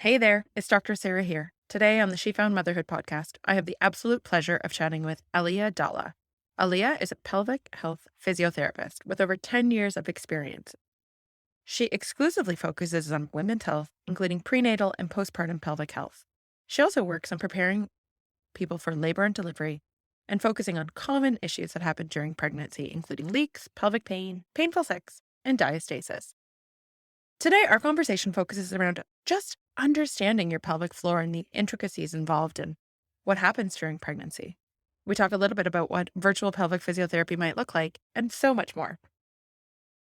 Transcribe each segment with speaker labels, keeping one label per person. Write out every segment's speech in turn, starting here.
Speaker 1: Hey there, it's Dr. Sarah here. Today on the She Found Motherhood podcast, I have the absolute pleasure of chatting with Aliyah Dalla. Aliyah is a pelvic health physiotherapist with over 10 years of experience. She exclusively focuses on women's health, including prenatal and postpartum pelvic health. She also works on preparing people for labor and delivery and focusing on common issues that happen during pregnancy, including leaks, pelvic pain, painful sex, and diastasis. Today, our conversation focuses around just understanding your pelvic floor and the intricacies involved in what happens during pregnancy. We talk a little bit about what virtual pelvic physiotherapy might look like, and so much more.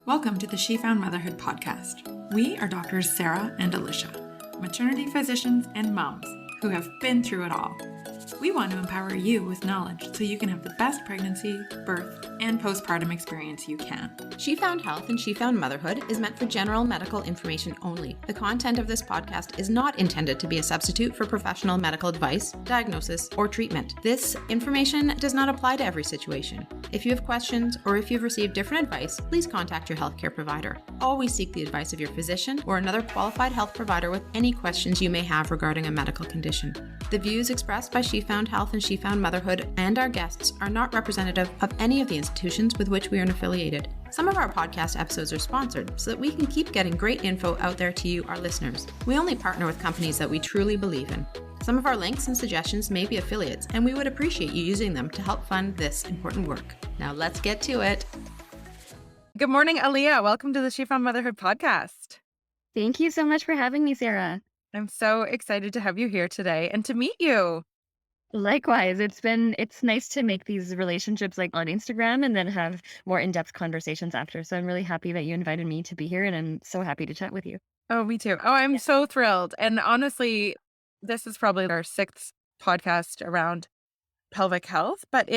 Speaker 1: Welcome to the She Found Motherhood podcast. We are doctors Sarah and Alicia, maternity physicians and moms who have been through it all. We want to empower you with knowledge so you can have the best pregnancy, birth, and postpartum experience you can.
Speaker 2: She Found Health and She Found Motherhood is meant for general medical information only. The content of this podcast is not intended to be a substitute for professional medical advice, diagnosis, or treatment. This information does not apply to every situation. If you have questions or if you've received different advice, please contact your healthcare provider. Always seek the advice of your physician or another qualified health provider with any questions you may have regarding a medical condition. The views expressed by She Found Health and She Found Motherhood and our guests are not representative of any of the institutions with which we are affiliated. Some of our podcast episodes are sponsored so that we can keep getting great info out there to you, our listeners. We only partner with companies that we truly believe in. Some of our links and suggestions may be affiliates, and we would appreciate you using them to help fund this important work. Now let's get to it.
Speaker 1: Good morning, Aliyah. Welcome to the She Found Motherhood podcast.
Speaker 3: Thank you so much for having me, Sarah.
Speaker 1: I'm so excited to have you here today and to meet you.
Speaker 3: Likewise, it's nice to make these relationships like on Instagram and then have more in-depth conversations after. So I'm really happy that you invited me to be here, and I'm so happy to chat with you.
Speaker 1: Oh, me too. Oh, I'm so thrilled. And honestly, this is probably our sixth podcast around pelvic health, but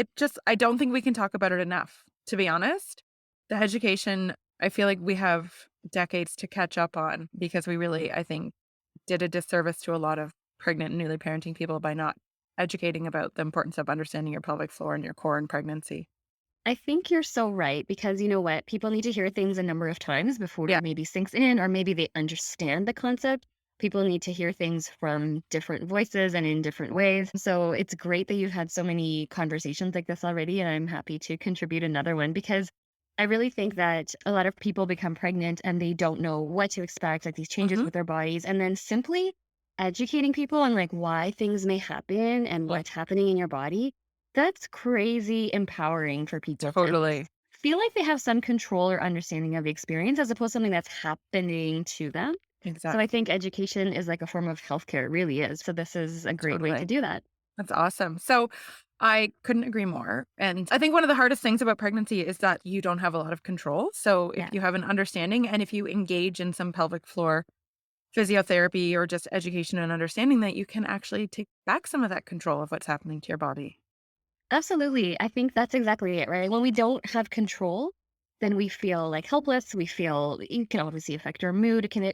Speaker 1: I don't think we can talk about it enough, to be honest. The education, I feel like we have decades to catch up on because we really, I think, did a disservice to a lot of pregnant and newly parenting people by not educating about the importance of understanding your pelvic floor and your core in pregnancy.
Speaker 3: I think you're so right, because you know what? People need to hear things a number of times before it maybe sinks in, or maybe they understand the concept. People need to hear things from different voices and in different ways. So it's great that you've had so many conversations like this already, and I'm happy to contribute another one, because I really think that a lot of people become pregnant and they don't know what to expect, like these changes with their bodies, and then simply educating people on like why things may happen and what's happening in your body. That's crazy empowering for people.
Speaker 1: Totally.
Speaker 3: Feel like they have some control or understanding of the experience as opposed to something that's happening to them.
Speaker 1: Exactly.
Speaker 3: So I think education is like a form of healthcare. It really is. So this is a great way to do that.
Speaker 1: That's awesome. So I couldn't agree more. And I think one of the hardest things about pregnancy is that you don't have a lot of control. So if you have an understanding and if you engage in some pelvic floor physiotherapy or just education and understanding, that you can actually take back some of that control of what's happening to your body.
Speaker 3: Absolutely. I think that's exactly it, right? When we don't have control, then we feel like helpless. It can obviously affect our mood. It can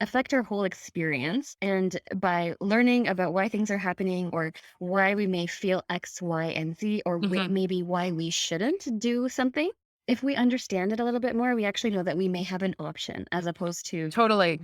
Speaker 3: affect our whole experience. And by learning about why things are happening or why we may feel X, Y, and Z, or maybe why we shouldn't do something, if we understand it a little bit more, we actually know that we may have an option as opposed to,
Speaker 1: Totally.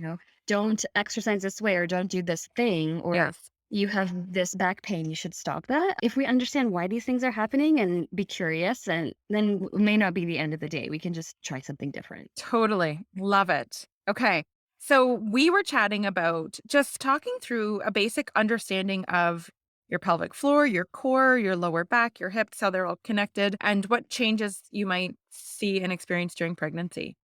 Speaker 3: Don't exercise this way or don't do this thing, or you have this back pain, you should stop that. If we understand why these things are happening and be curious, and then it may not be the end of the day. We can just try something different.
Speaker 1: Totally. Love it. Okay. So we were chatting about just talking through a basic understanding of your pelvic floor, your core, your lower back, your hips, how they're all connected, and what changes you might see and experience during pregnancy.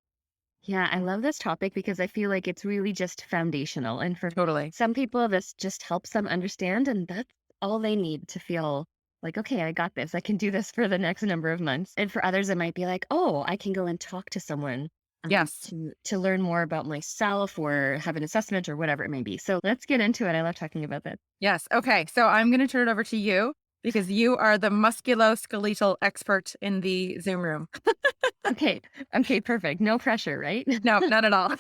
Speaker 3: Yeah, I love this topic because I feel like it's really just foundational. And for
Speaker 1: Totally.
Speaker 3: some people, this just helps them understand. And that's all they need to feel like, okay, I got this. I can do this for the next number of months. And for others, it might be like, oh, I can go and talk to someone to learn more about myself or have an assessment or whatever it may be. So let's get into it. I love talking about that.
Speaker 1: Yes. Okay. So I'm going to turn it over to you because you are the musculoskeletal expert in the Zoom room.
Speaker 3: Okay, perfect. No pressure, right?
Speaker 1: No, not at all.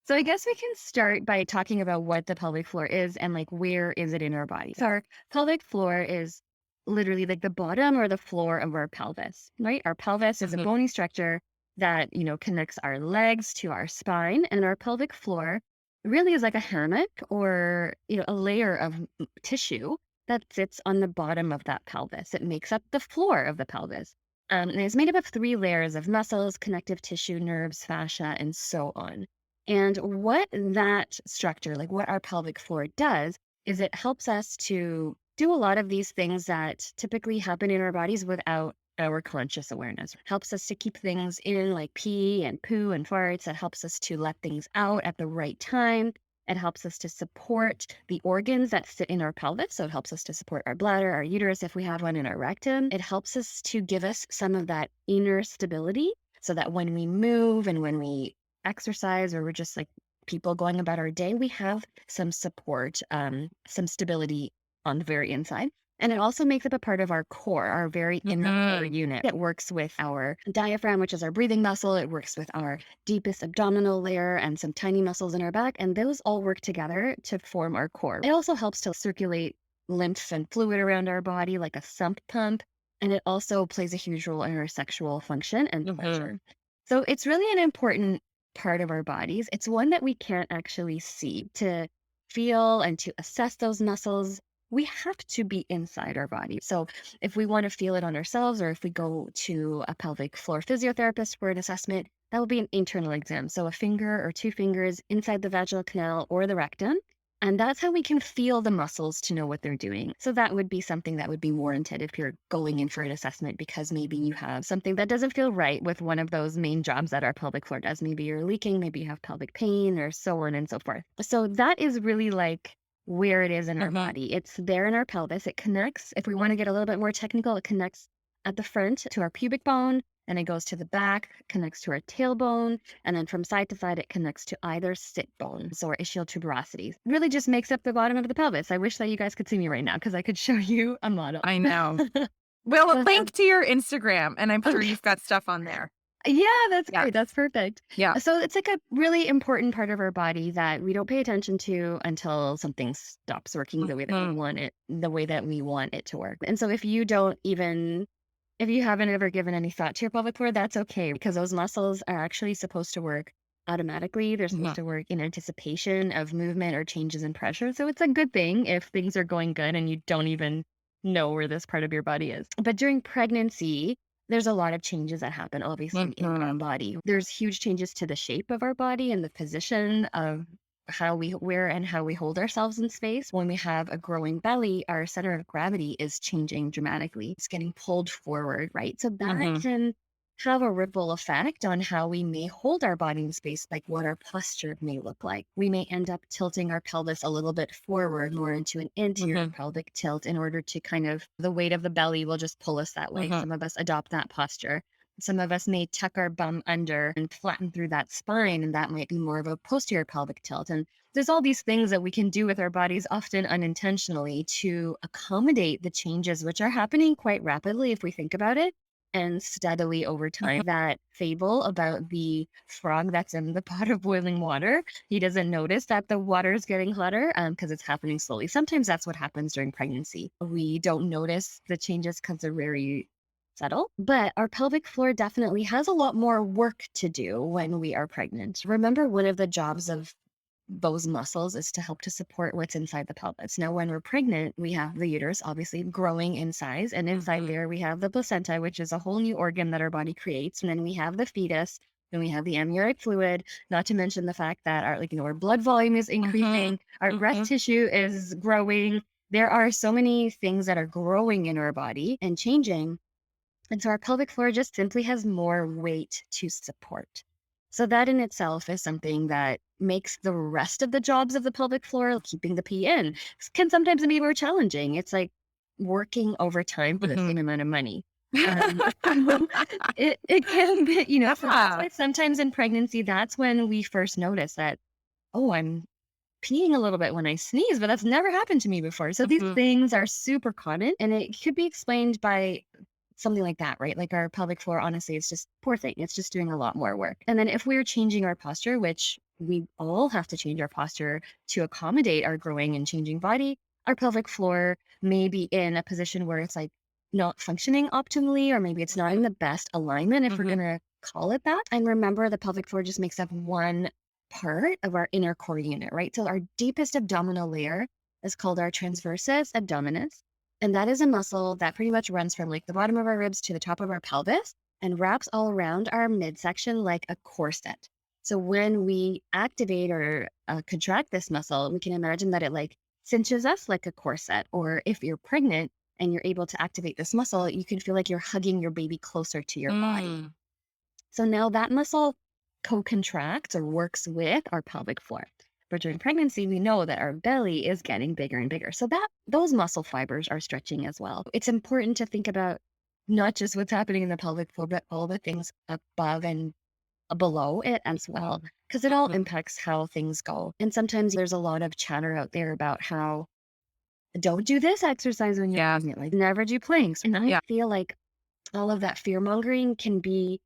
Speaker 3: So I guess we can start by talking about what the pelvic floor is and like where is it in our body. So our pelvic floor is literally like the bottom or the floor of our pelvis, right? Our pelvis is a bony structure that, connects our legs to our spine, and our pelvic floor really is like a hammock or, a layer of tissue that sits on the bottom of that pelvis. It makes up the floor of the pelvis. And it's made up of three layers of muscles, connective tissue, nerves, fascia, and so on. And what that structure, like what our pelvic floor does, is it helps us to do a lot of these things that typically happen in our bodies without our conscious awareness. It helps us to keep things in like pee and poo and farts. It helps us to let things out at the right time. It helps us to support the organs that sit in our pelvis. So it helps us to support our bladder, our uterus, if we have one, in our rectum. It helps us to give us some of that inner stability so that when we move and when we exercise or we're just like people going about our day, we have some support, some stability on the very inside. And it also makes up a part of our core, our very inner core unit. It works with our diaphragm, which is our breathing muscle. It works with our deepest abdominal layer and some tiny muscles in our back. And those all work together to form our core. It also helps to circulate lymph and fluid around our body like a sump pump. And it also plays a huge role in our sexual function and pleasure. So it's really an important part of our bodies. It's one that we can't actually see. To feel and to assess those muscles, we have to be inside our body. So if we want to feel it on ourselves, or if we go to a pelvic floor physiotherapist for an assessment, that will be an internal exam. So a finger or two fingers inside the vaginal canal or the rectum. And that's how we can feel the muscles to know what they're doing. So that would be something that would be warranted if you're going in for an assessment, because maybe you have something that doesn't feel right with one of those main jobs that our pelvic floor does. Maybe you're leaking, maybe you have pelvic pain, or so on and so forth. So that is really like where it is in our body. It's there in our pelvis. It connects, if we want to get a little bit more technical, it connects at the front to our pubic bone, and it goes to the back, connects to our tailbone, and then from side to side, it connects to either sit bones or ischial tuberosities. Really just makes up the bottom of the pelvis. I wish that you guys could see me right now because I could show you a model.
Speaker 1: I know. Well, link to your Instagram, and I'm sure you've got stuff on there.
Speaker 3: Yeah, that's great. That's perfect.
Speaker 1: Yeah.
Speaker 3: So it's like a really important part of our body that we don't pay attention to until something stops working the way that we want it, the way that we want it to work. And so if you haven't ever given any thought to your pelvic floor, that's okay, because those muscles are actually supposed to work automatically. They're supposed to work in anticipation of movement or changes in pressure. So it's a good thing if things are going good and you don't even know where this part of your body is. But during pregnancy, there's a lot of changes that happen, obviously, in our body. There's huge changes to the shape of our body and the position of where and how we hold ourselves in space. When we have a growing belly, our center of gravity is changing dramatically. It's getting pulled forward, right? So that can have a ripple effect on how we may hold our body in space, like what our posture may look like. We may end up tilting our pelvis a little bit forward, more into an anterior pelvic tilt, in order to the weight of the belly will just pull us that way. Some of us adopt that posture. Some of us may tuck our bum under and flatten through that spine, and that might be more of a posterior pelvic tilt. And there's all these things that we can do with our bodies, often unintentionally, to accommodate the changes, which are happening quite rapidly if we think about it, and steadily over time. That fable about the frog that's in the pot of boiling water, he doesn't notice that the water is getting hotter because it's happening slowly. Sometimes that's what happens during pregnancy. We don't notice the changes because they're very subtle, but our pelvic floor definitely has a lot more work to do when we are pregnant. Remember, one of the jobs of those muscles is to help to support what's inside the pelvis. Now, when we're pregnant, we have the uterus obviously growing in size, and inside there we have the placenta, which is a whole new organ that our body creates. And then we have the fetus, and we have the amniotic fluid, not to mention the fact that our blood volume is increasing, our breast tissue is growing. There are so many things that are growing in our body and changing. And so our pelvic floor just simply has more weight to support. So that in itself is something that makes the rest of the jobs of the pelvic floor, keeping the pee in, can sometimes be more challenging. It's like working overtime for the same amount of money. It can be, so that's why sometimes in pregnancy, that's when we first notice that, oh, I'm peeing a little bit when I sneeze, but that's never happened to me before. So these things are super common, and it could be explained by something like that, right? Like our pelvic floor, honestly, it's just poor thing. It's just doing a lot more work. And then if we're changing our posture, which we all have to change our posture to accommodate our growing and changing body, our pelvic floor may be in a position where it's like not functioning optimally, or maybe it's not in the best alignment, if we're going to call it that. And remember, the pelvic floor just makes up one part of our inner core unit, right? So our deepest abdominal layer is called our transversus abdominis. And that is a muscle that pretty much runs from like the bottom of our ribs to the top of our pelvis and wraps all around our midsection like a corset. So when we activate or contract this muscle, we can imagine that it like cinches us like a corset. Or if you're pregnant and you're able to activate this muscle, you can feel like you're hugging your baby closer to your body.
Speaker 1: Mm.
Speaker 3: So now that muscle co-contracts or works with our pelvic floor. But during pregnancy, we know that our belly is getting bigger and bigger. So that those muscle fibers are stretching as well. It's important to think about not just what's happening in the pelvic floor, but all the things above and below it as well, because it all impacts how things go. And sometimes there's a lot of chatter out there about how don't do this exercise when you're
Speaker 1: Yeah.
Speaker 3: pregnant, like never do planks. And I
Speaker 1: Yeah.
Speaker 3: feel like all of that fear mongering can be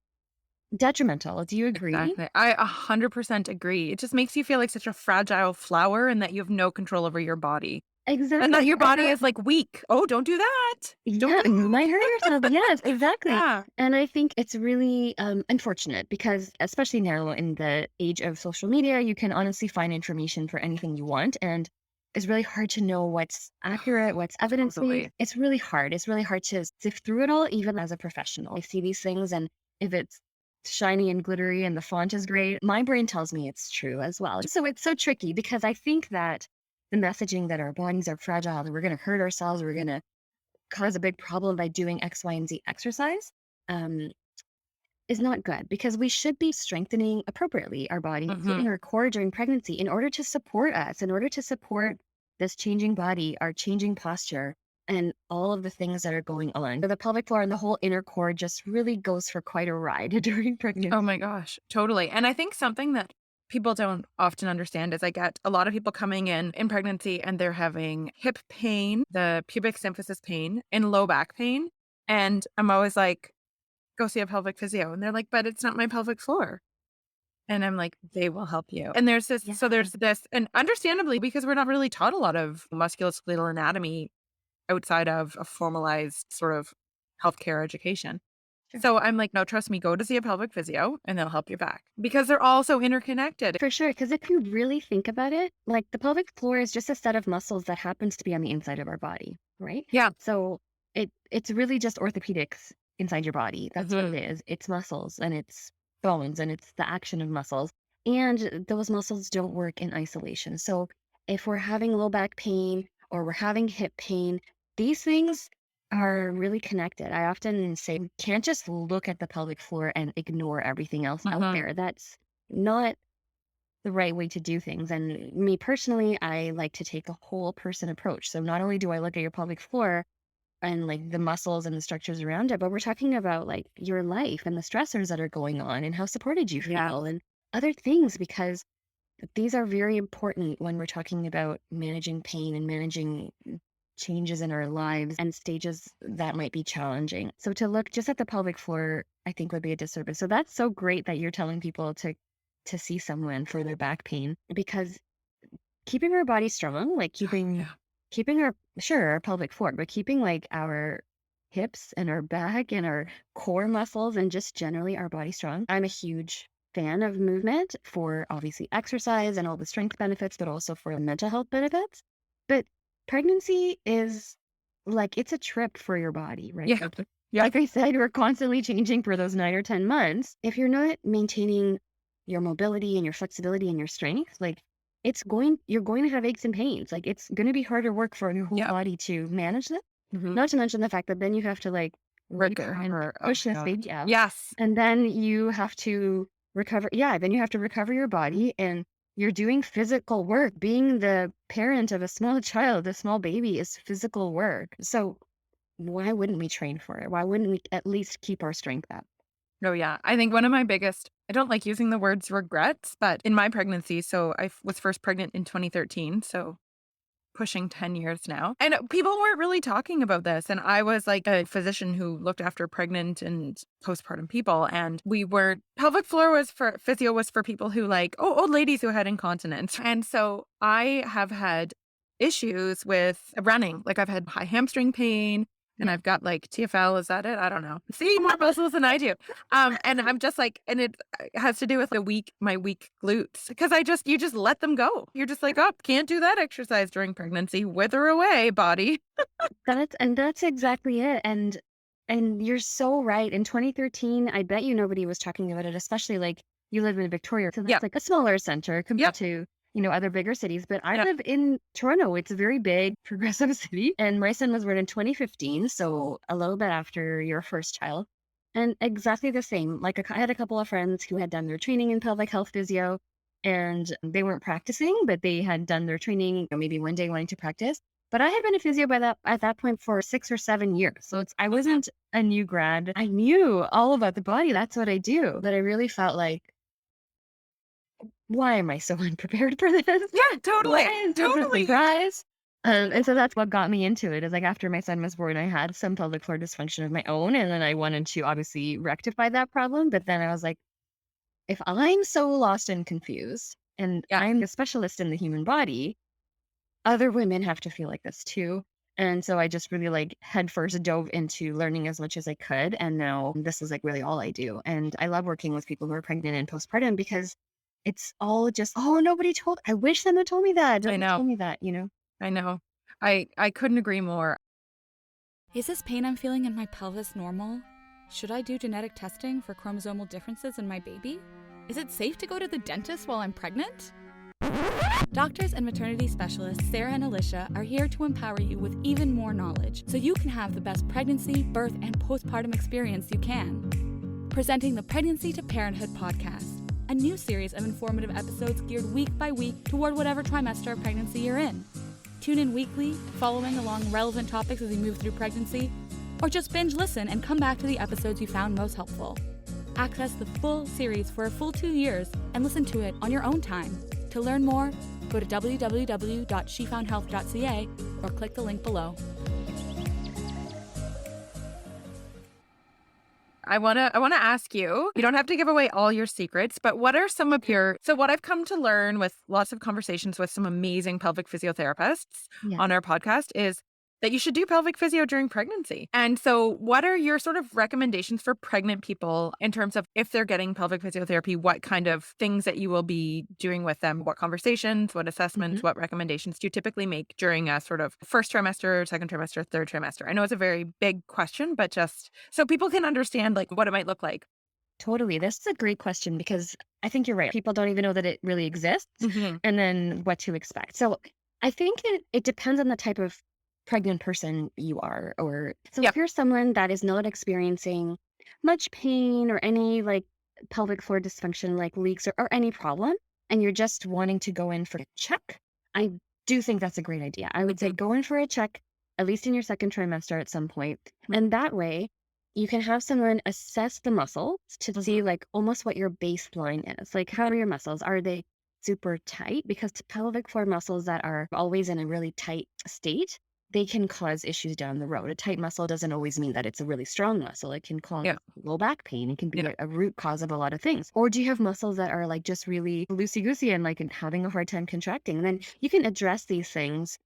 Speaker 3: detrimental. Do you agree?
Speaker 1: Exactly. I 100% agree. It just makes you feel like such a fragile flower and that you have no control over your body.
Speaker 3: Exactly.
Speaker 1: And that your body is like weak. Oh, don't do that. Don't
Speaker 3: Yeah,
Speaker 1: do
Speaker 3: you might hurt yourself. Yes, exactly.
Speaker 1: Yeah.
Speaker 3: And I think it's really unfortunate because, especially now in the age of social media, you can honestly find information for anything you want. And it's really hard to know what's accurate, what's evidence-based.
Speaker 1: Totally.
Speaker 3: It's really hard. It's really hard to sift through it all, even as a professional. I see these things, and if it's shiny and glittery and the font is great, my brain tells me it's true as well. So it's so tricky because I think that the messaging that our bodies are fragile, that we're going to hurt ourselves, we're going to cause a big problem by doing X, Y, and Z exercise um, is not good because we should be strengthening appropriately our body, including our core during pregnancy in order to support us, in order to support this changing body, our changing posture, and all of the things that are going on. So the pelvic floor and the whole inner core just really goes for quite a ride during pregnancy.
Speaker 1: Oh my gosh, totally. And I think something that people don't often understand is I get a lot of people coming in pregnancy and they're having hip pain, the pubic symphysis pain, and low back pain. And I'm always like, go see a pelvic physio. And they're like, but it's not my pelvic floor. And I'm like, they will help you. And there's this, so there's this, and understandably, because we're not really taught a lot of musculoskeletal anatomy outside of a formalized sort of healthcare education.
Speaker 3: Sure.
Speaker 1: So I'm like, no, trust me, go to see a pelvic physio and they'll help you back because they're all so interconnected.
Speaker 3: For sure, because if you really think about it, like the pelvic floor is just a set of muscles that happens to be on the inside of our body, right?
Speaker 1: Yeah.
Speaker 3: So it's really just orthopedics inside your body. That's what it is. It's muscles and it's bones and it's the action of muscles. And those muscles don't work in isolation. So if we're having low back pain or we're having hip pain, these things are really connected. I often say we can't just look at the pelvic floor and ignore everything else out there. That's not the right way to do things. And me personally, I like to take a whole person approach. So not only do I look at your pelvic floor and like the muscles and the structures around it, but we're talking about like your life and the stressors that are going on and how supported you feel and other things, because these are very important when we're talking about managing pain and managing changes in our lives and stages that might be challenging. So to look just at the pelvic floor, I think would be a disservice. So that's so great that you're telling people to see someone for their back pain, because keeping our body strong, like keeping our pelvic floor, but keeping like our hips and our back and our core muscles and just generally our body strong. I'm a huge fan of movement for obviously exercise and all the strength benefits, but also for the mental health benefits. But pregnancy is like, it's a trip for your body, right?
Speaker 1: Yeah.
Speaker 3: Like I said, we're constantly changing for those 9 or 10 months. If you're not maintaining your mobility and your flexibility and your strength, like you're going to have aches and pains. Like it's going to be harder work for your whole body to manage them. Not to mention the fact that then you have to like
Speaker 1: Recover.
Speaker 3: push this baby out.
Speaker 1: Yes.
Speaker 3: And then you have to recover. Yeah. Then you have to recover your body, and you're doing physical work. Being the parent of a small child, a small baby, is physical work. So why wouldn't we train for it? Why wouldn't we at least keep our strength up?
Speaker 1: Oh, yeah. I think one of my biggest, I don't like using the words regrets, but in my pregnancy, so I was first pregnant in 2013, so pushing 10 years now. And people weren't really talking about this. And I was like a physician who looked after pregnant and postpartum people. And pelvic floor physio was for people who like, old ladies who had incontinence. And so I have had issues with running. Like I've had high hamstring pain, and I've got like TFL. Is that it? I don't know. See, more muscles than I do. And I'm just like, and it has to do with my weak glutes, because you just let them go. You're just like, oh, can't do that exercise during pregnancy. Wither away, body.
Speaker 3: That's exactly it. And you're so right. In 2013, I bet you nobody was talking about it, especially like you live in Victoria. So that's
Speaker 1: Yep.
Speaker 3: like a smaller center compared
Speaker 1: Yep.
Speaker 3: to, other bigger cities. But I
Speaker 1: Yep.
Speaker 3: live in Toronto. It's a very big, progressive city. And my son was born in 2015. So a little bit after your first child. And exactly the same. Like I had a couple of friends who had done their training in pelvic health physio, and they weren't practicing, but they had done their training, maybe one day wanting to practice. But I had been a physio at that point for 6 or 7 years. So I wasn't a new grad. I knew all about the body. That's what I do. But I really felt like, why am I so unprepared for this?
Speaker 1: Yeah, totally.
Speaker 3: Why is this a surprise? And so that's what got me into it. Is like after my son was born, I had some pelvic floor dysfunction of my own, and then I wanted to obviously rectify that problem. But then I was like, if I'm so lost and confused, and
Speaker 1: Yeah.
Speaker 3: I'm a specialist in the human body, other women have to feel like this too. And so I just really like headfirst dove into learning as much as I could. And now this is like really all I do. And I love working with people who are pregnant and postpartum because it's all just, I wish someone had told me that.
Speaker 1: I know.
Speaker 3: Told me that,
Speaker 1: I know. I couldn't agree more.
Speaker 4: Is this pain I'm feeling in my pelvis normal? Should I do genetic testing for chromosomal differences in my baby? Is it safe to go to the dentist while I'm pregnant? Doctors and maternity specialists Sarah and Alicia are here to empower you with even more knowledge so you can have the best pregnancy, birth, and postpartum experience you can. Presenting the Pregnancy to Parenthood podcast, a new series of informative episodes geared week by week toward whatever trimester of pregnancy you're in. Tune in weekly, following along relevant topics as you move through pregnancy, or just binge listen and come back to the episodes you found most helpful. Access the full series for a full 2 years and listen to it on your own time. To learn more, go to www.shefoundhealth.ca or click the link below.
Speaker 1: I want to ask you, you don't have to give away all your secrets, but what are some of so what I've come to learn with lots of conversations with some amazing pelvic physiotherapists on our podcast is that you should do pelvic physio during pregnancy. And so what are your sort of recommendations for pregnant people in terms of if they're getting pelvic physiotherapy, what kind of things that you will be doing with them? What conversations, what assessments, what recommendations do you typically make during a sort of first trimester, second trimester, third trimester? I know it's a very big question, but just so people can understand like what it might look like.
Speaker 3: Totally. This is a great question because I think you're right. People don't even know that it really exists and then what to expect. So I think it depends on the type of pregnant person you are, if you're someone that is not experiencing much pain or any like pelvic floor dysfunction like leaks or any problem, and you're just wanting to go in for a check, I do think that's a great idea. I would say go in for a check at least in your second trimester at some point, and that way you can have someone assess the muscles to see like almost what your baseline is. Like, how are your muscles? Are they super tight? Because pelvic floor muscles that are always in a really tight state, they can cause issues down the road. A tight muscle doesn't always mean that it's a really strong muscle. It can cause low back pain. It can be a root cause of a lot of things. Or do you have muscles that are like just really loosey-goosey and like having a hard time contracting? And then you can address these things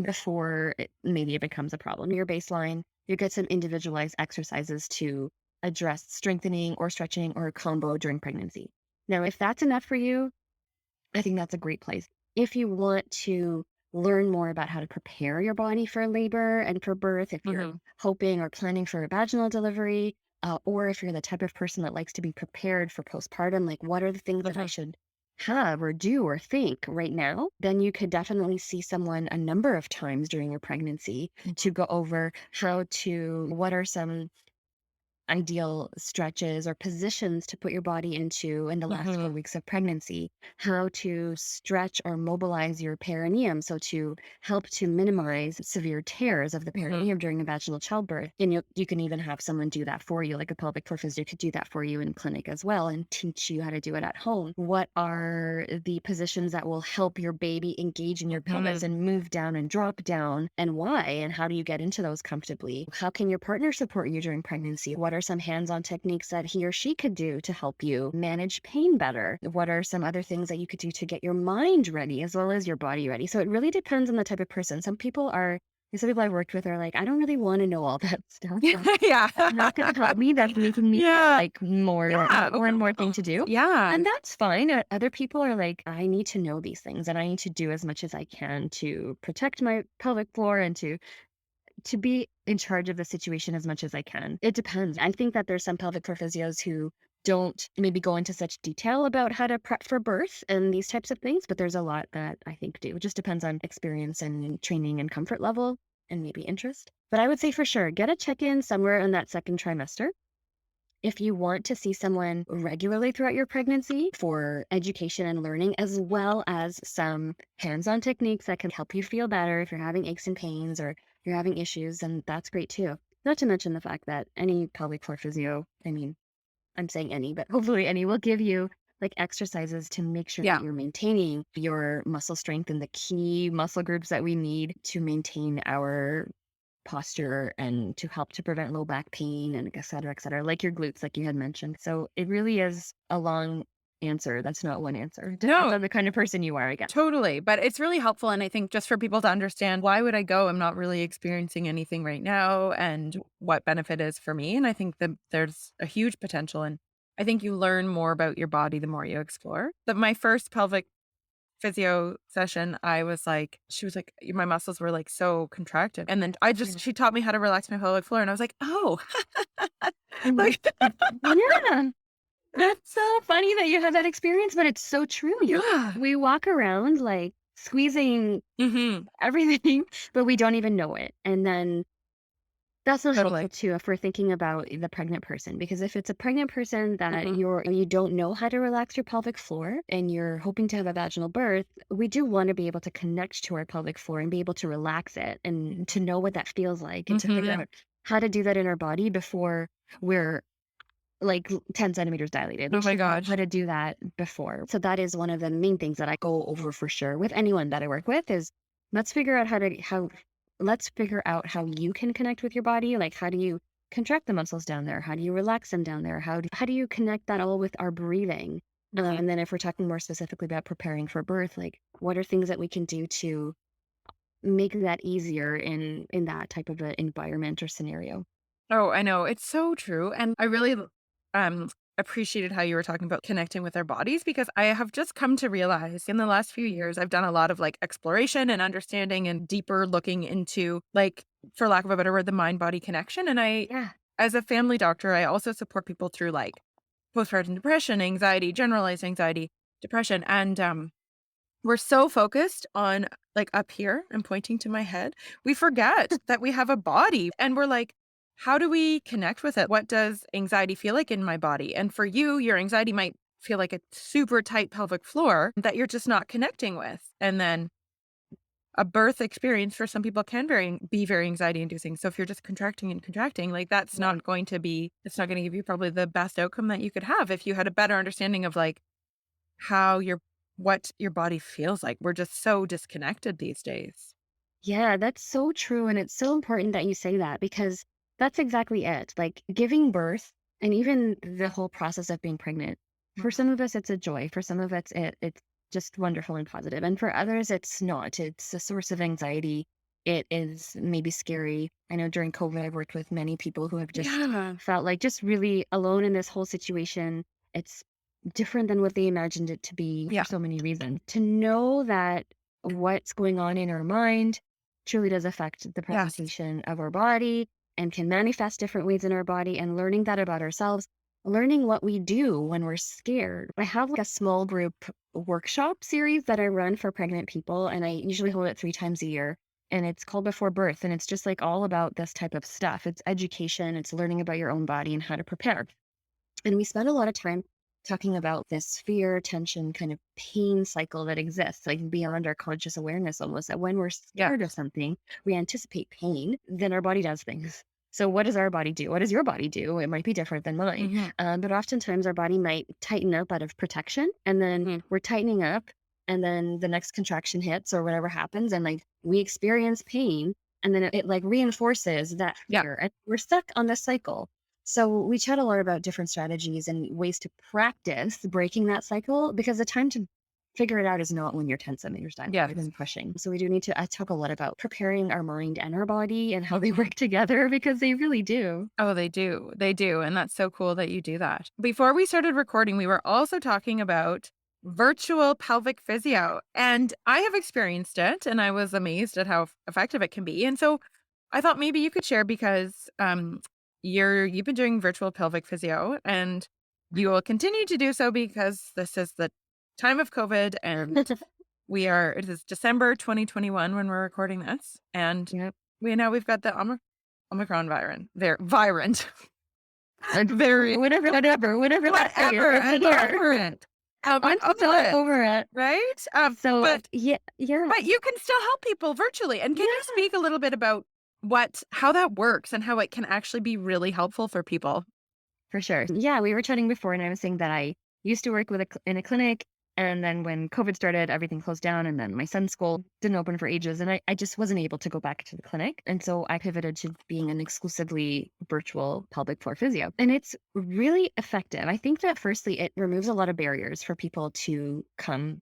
Speaker 3: before maybe it becomes a problem. Your baseline, you get some individualized exercises to address strengthening or stretching or a combo during pregnancy. Now, if that's enough for you, I think that's a great place. If you want to learn more about how to prepare your body for labor and for birth, if you're hoping or planning for a vaginal delivery, or if you're the type of person that likes to be prepared for postpartum, like what are the things that I should have or do or think right now, then you could definitely see someone a number of times during your pregnancy to go over what are some ideal stretches or positions to put your body into in the last 4 weeks of pregnancy, how to stretch or mobilize your perineum, so to help to minimize severe tears of the perineum during a vaginal childbirth. And you can even have someone do that for you, like a pelvic floor physio could do that for you in clinic as well and teach you how to do it at home. What are the positions that will help your baby engage in your pelvis and move down and drop down, and why, and how do you get into those comfortably? How can your partner support you during pregnancy? What are some hands-on techniques that he or she could do to help you manage pain better? What are some other things that you could do to get your mind ready as well as your body ready? So it really depends on the type of person. Some people are some people I've worked with are like, I don't really want to know all that stuff.
Speaker 1: Yeah.
Speaker 3: That's not going to help me. That's making me
Speaker 1: Yeah.
Speaker 3: like more and more thing to do.
Speaker 1: Yeah.
Speaker 3: And that's fine. Other people are like, I need to know these things and I need to do as much as I can to protect my pelvic floor and to be in charge of the situation as much as I can. It depends. I think that there's some pelvic floor physios who don't maybe go into such detail about how to prep for birth and these types of things, but there's a lot that I think do. It just depends on experience and training and comfort level and maybe interest. But I would say for sure, get a check-in somewhere in that second trimester. If you want to see someone regularly throughout your pregnancy for education and learning, as well as some hands-on techniques that can help you feel better if you're having aches and pains or you're having issues, then that's great too. Not to mention the fact that any pelvic floor physio, I mean, I'm saying any, but hopefully any will give you like exercises to make sure
Speaker 1: Yeah.
Speaker 3: that you're maintaining your muscle strength and the key muscle groups that we need to maintain our posture and to help to prevent low back pain and et cetera, like your glutes, like you had mentioned. So it really is a long answer. That's not one answer. It depends
Speaker 1: No,
Speaker 3: on the kind of person you are, I guess.
Speaker 1: totally. But it's really helpful. And I think just for people to understand, why would I go? I'm not really experiencing anything right now, and what benefit is for me. And I think that there's a huge potential. And I think you learn more about your body the more you explore. But my first pelvic physio session, I was like, she was like, my muscles were like so contracted. And then she taught me how to relax my pelvic floor. And I was like, oh, like,
Speaker 3: Yeah. That's so funny that you had that experience, but it's so true.
Speaker 1: yeah.
Speaker 3: We walk around like squeezing
Speaker 1: Mm-hmm.
Speaker 3: everything, but we don't even know it. And then that's not
Speaker 1: Totally.
Speaker 3: helpful too if we're thinking about the pregnant person, because if it's a pregnant person that
Speaker 1: Mhm.
Speaker 3: you don't know how to relax your pelvic floor and you're hoping to have a vaginal birth, we do want to be able to connect to our pelvic floor and be able to relax it and to know what that feels like and to figure
Speaker 1: Mhm.
Speaker 3: out how to do that in our body before we're like 10 centimeters dilated.
Speaker 1: Oh
Speaker 3: We
Speaker 1: my
Speaker 3: should know
Speaker 1: gosh.
Speaker 3: how to do that before. So that is one of the main things that I go over for sure with anyone that I work with is let's figure out let's figure out how you can connect with your body. Like how do you contract the muscles down there? How do you relax them down there? How do you connect that all with our breathing? And then if we're talking more specifically about preparing for birth, like what are things that we can do to make that easier in that type of an environment or scenario?
Speaker 1: Oh, I know. It's so true. And I really um appreciated how you were talking about connecting with our bodies, because I have just come to realize in the last few years I've done a lot of like exploration and understanding and deeper looking into, like, for lack of a better word, the mind body connection. And
Speaker 3: Yeah.
Speaker 1: as a family doctor, I also support people through like postpartum depression, anxiety, generalized anxiety, depression. And we're so focused on like up here and pointing to my head, we forget that we have a body, and we're like, how do we connect with it? What does anxiety feel like in my body? And for you, your anxiety might feel like a super tight pelvic floor that you're just not connecting with. And then a birth experience for some people can be very anxiety inducing. So if you're just contracting and contracting, like it's not going to give you probably the best outcome that you could have if you had a better understanding of like how what your body feels like. We're just so disconnected these days.
Speaker 3: Yeah, that's so true. And it's so important that you say that because that's exactly it. Like giving birth and even the whole process of being pregnant, for some of us, it's a joy. For some of us, it's just wonderful and positive. And for others, it's not. It's a source of anxiety. It is maybe scary. I know during COVID, I've worked with many people who have just
Speaker 1: Yeah.
Speaker 3: felt like just really alone in this whole situation. It's different than what they imagined it to be
Speaker 1: Yeah.
Speaker 3: for so many reasons. To know that what's going on in our mind truly does affect the
Speaker 1: Yes.
Speaker 3: presentation of our body and can manifest different ways in our body, and learning that about ourselves, learning what we do when we're scared. I have like a small group workshop series that I run for pregnant people, and I usually hold it 3 times a year. And it's called Before Birth. And it's just like all about this type of stuff. It's education, it's learning about your own body and how to prepare. And we spend a lot of time talking about this fear, tension, kind of pain cycle that exists, like beyond our conscious awareness almost, that when we're
Speaker 1: Yeah.
Speaker 3: scared of something, we anticipate pain, then our body does things. So what does our body do? What does your body do? It might be different than mine. But oftentimes our body might tighten up out of protection, and then we're tightening up, and then the next contraction hits or whatever happens, and like we experience pain, and then it like reinforces that
Speaker 1: Yeah.
Speaker 3: fear, and we're stuck on this cycle. So we chat a lot about different strategies and ways to practice breaking that cycle, because the time to figure it out is not when you're 10 centimeters down,
Speaker 1: Yeah.
Speaker 3: rather than pushing. So we do need to talk a lot about preparing our mind and our body and how they work together, because they really do.
Speaker 1: Oh, they do. They do. And that's so cool that you do that. Before we started recording, we were also talking about virtual pelvic physio. And I have experienced it and I was amazed at how effective it can be. And so I thought maybe you could share because you've been doing virtual pelvic physio and you will continue to do so because this is the time of COVID and it is December 2021 when we're recording this. And
Speaker 3: Yep.
Speaker 1: we've got the Omicron virant.
Speaker 3: Very whatever
Speaker 1: Over it.
Speaker 3: I'm so over it.
Speaker 1: Right?
Speaker 3: So
Speaker 1: but
Speaker 3: yeah,
Speaker 1: but you can still help people virtually. And can you speak a little bit about how that works and how it can actually be really helpful for people?
Speaker 3: for sure. Yeah, we were chatting before, and I was saying that I used to work in a clinic, and then when COVID started, everything closed down, and then my son's school didn't open for ages, and I just wasn't able to go back to the clinic. And so I pivoted to being an exclusively virtual pelvic floor physio. And it's really effective. I think that firstly, it removes a lot of barriers for people to come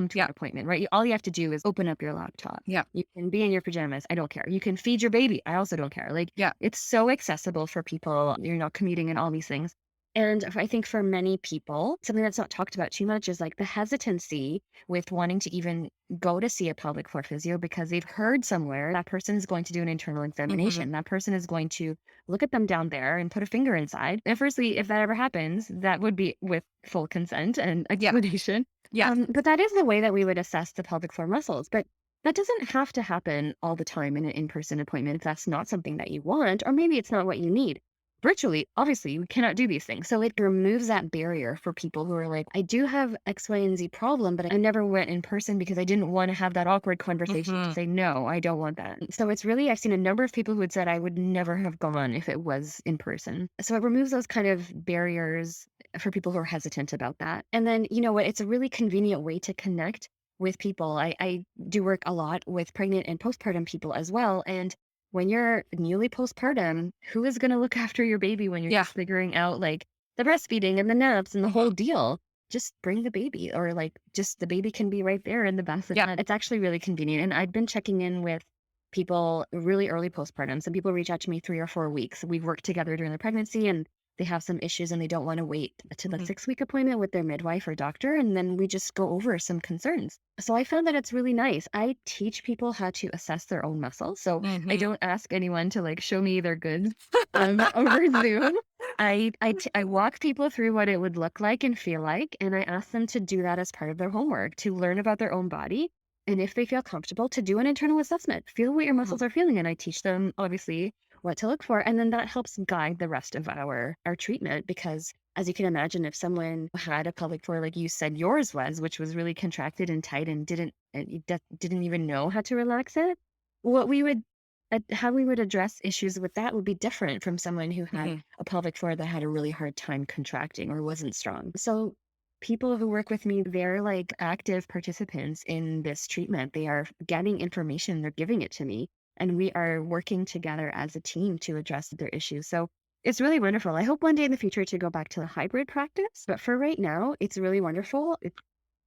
Speaker 3: to
Speaker 1: Yeah.
Speaker 3: an appointment, right? All you have to do is open up your laptop.
Speaker 1: Yeah.
Speaker 3: You can be in your pajamas. I don't care. You can feed your baby. I also don't care. Like,
Speaker 1: Yeah.
Speaker 3: it's so accessible for people. You're not commuting and all these things. And I think for many people, something that's not talked about too much is like the hesitancy with wanting to even go to see a pelvic floor physio because they've heard somewhere that person is going to do an internal examination. That person is going to look at them down there and put a finger inside. And firstly, if that ever happens, that would be with full consent and explanation.
Speaker 1: Yeah.
Speaker 3: But that is the way that we would assess the pelvic floor muscles. But that doesn't have to happen all the time in an in-person appointment if that's not something that you want, or maybe it's not what you need. Virtually, obviously, you cannot do these things. So it removes that barrier for people who are like, I do have X, Y, and Z problem, but I never went in person because I didn't want to have that awkward conversation to say, no, I don't want that. So it's really, I've seen a number of people who had said I would never have gone if it was in person. So it removes those kind of barriers for people who are hesitant about that. And then, you know what, it's a really convenient way to connect with people. I do work a lot with pregnant and postpartum people as well. And when you're newly postpartum, who is going to look after your baby when you're just figuring out like the breastfeeding and the naps and the whole deal? Just bring the baby, or like just the baby can be right there in the bassinet. Yeah. It's actually really convenient. And I've been checking in with people really early postpartum. Some people reach out to me 3 or 4 weeks. We've worked together during the pregnancy and they have some issues and they don't want to wait to the 6-week appointment with their midwife or doctor. And then we just go over some concerns. So I found that it's really nice. I teach people how to assess their own muscles. So I don't ask anyone to like show me their goods over Zoom. I walk people through what it would look like and feel like. And I ask them to do that as part of their homework, to learn about their own body. And if they feel comfortable, to do an internal assessment, feel what your muscles are feeling. And I teach them, obviously, what to look for. And then that helps guide the rest of our treatment, because as you can imagine, if someone had a pelvic floor, like you said yours was, which was really contracted and tight and didn't even know how to relax it, how we would address issues with that would be different from someone who had a pelvic floor that had a really hard time contracting or wasn't strong. So people who work with me, they're like active participants in this treatment. They are getting information, they're giving it to me. And we are working together as a team to address their issues. So it's really wonderful. I hope one day in the future to go back to the hybrid practice. But for right now, it's really wonderful. It's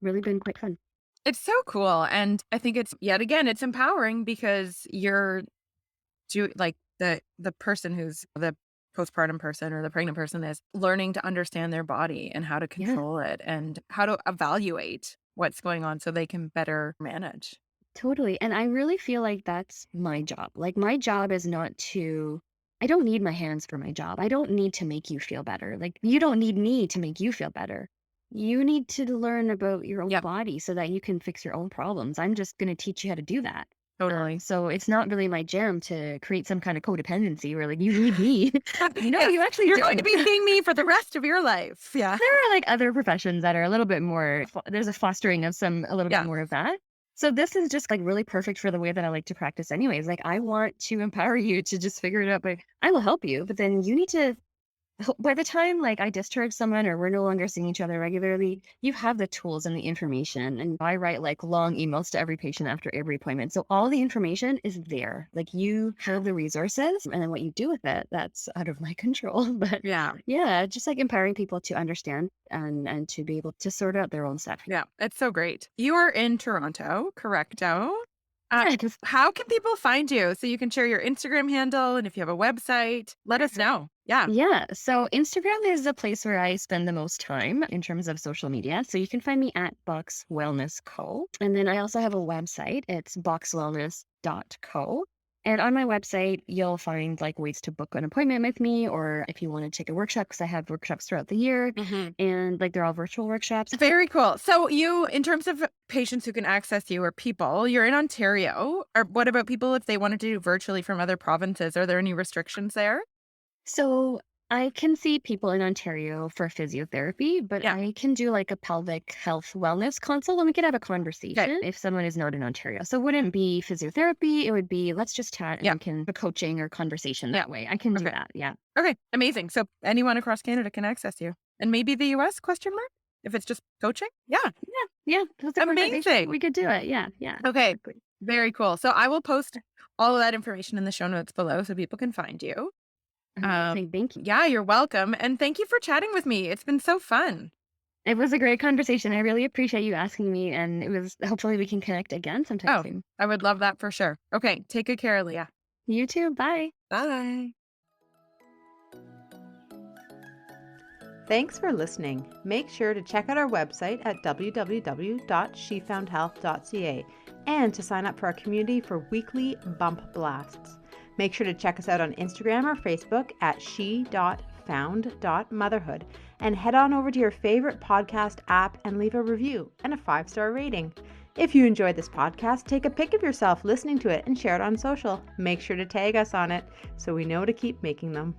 Speaker 3: really been quite fun.
Speaker 1: It's so cool. And I think it's, yet again, it's empowering because you're like the person who's the postpartum person or the pregnant person is learning to understand their body and how to control it and how to evaluate what's going on so they can better manage.
Speaker 3: Totally. And I really feel like that's my job. Like my job is I don't need my hands for my job. I don't need to make you feel better. Like you don't need me to make you feel better. You need to learn about your own body so that you can fix your own problems. I'm just going to teach you how to do that.
Speaker 1: Totally.
Speaker 3: So it's not really my jam to create some kind of codependency where like you need me. You actually
Speaker 1: you're going to be seeing me for the rest of your life. Yeah.
Speaker 3: There are like other professions that are a little bit more, there's a fostering of a little bit more of that. So this is just like really perfect for the way that I like to practice anyways. Like I want to empower you to just figure it out, but I will help you. But then you need to by the time like I discharge someone or we're no longer seeing each other regularly, you have the tools and the information. And I write like long emails to every patient after every appointment. So all the information is there. Like you have the resources and then what you do with it, that's out of my control. But
Speaker 1: Yeah.
Speaker 3: yeah, just like empowering people to understand and to be able to sort out their own stuff.
Speaker 1: Yeah. It's so great. You are in Toronto, correcto?
Speaker 3: Yeah, 'cause-
Speaker 1: How can people find you? So you can share your Instagram handle, and if you have a website, let us know. Yeah.
Speaker 3: yeah. So Instagram is the place where I spend the most time in terms of social media. So you can find me at Box Wellness Co. And then I also have a website. It's boxwellness.co. And on my website, you'll find like ways to book an appointment with me, or if you want to take a workshop, because I have workshops throughout the year, and like they're all virtual workshops.
Speaker 1: Very cool. So you, in terms of patients who can access you or people, you're in Ontario. Or what about people if they wanted to do virtually from other provinces? Are there any restrictions there?
Speaker 3: So I can see people in Ontario for physiotherapy, but
Speaker 1: Yeah.
Speaker 3: I can do like a pelvic health wellness consult and we could have a conversation if someone is not in Ontario. So it wouldn't be physiotherapy. It would be, let's just chat and
Speaker 1: Yeah.
Speaker 3: we can have a coaching or conversation that way. I can do that. Yeah.
Speaker 1: Okay, amazing. So anyone across Canada can access you. And maybe the US, question mark? If it's just coaching? Yeah.
Speaker 3: Yeah. That's a conversation.
Speaker 1: Amazing.
Speaker 3: We could do it. Yeah. Yeah.
Speaker 1: Okay,
Speaker 3: Exactly.
Speaker 1: very cool. So I will post all of that information in the show notes below so people can find you.
Speaker 3: Amazing. Thank you.
Speaker 1: Yeah, you're welcome. And thank you for chatting with me. It's been so fun.
Speaker 3: It was a great conversation. I really appreciate you asking me. And it was, hopefully we can connect again sometime soon.
Speaker 1: I would love that for sure. Okay, take good care, Leah.
Speaker 3: You too. Bye.
Speaker 1: Bye.
Speaker 2: Thanks for listening. Make sure to check out our website at www.shefoundhealth.ca and to sign up for our community for weekly bump blasts. Make sure to check us out on Instagram or Facebook at she.found.motherhood and head on over to your favorite podcast app and leave a review and a 5-star rating. If you enjoyed this podcast, take a pic of yourself listening to it and share it on social. Make sure to tag us on it so we know to keep making them.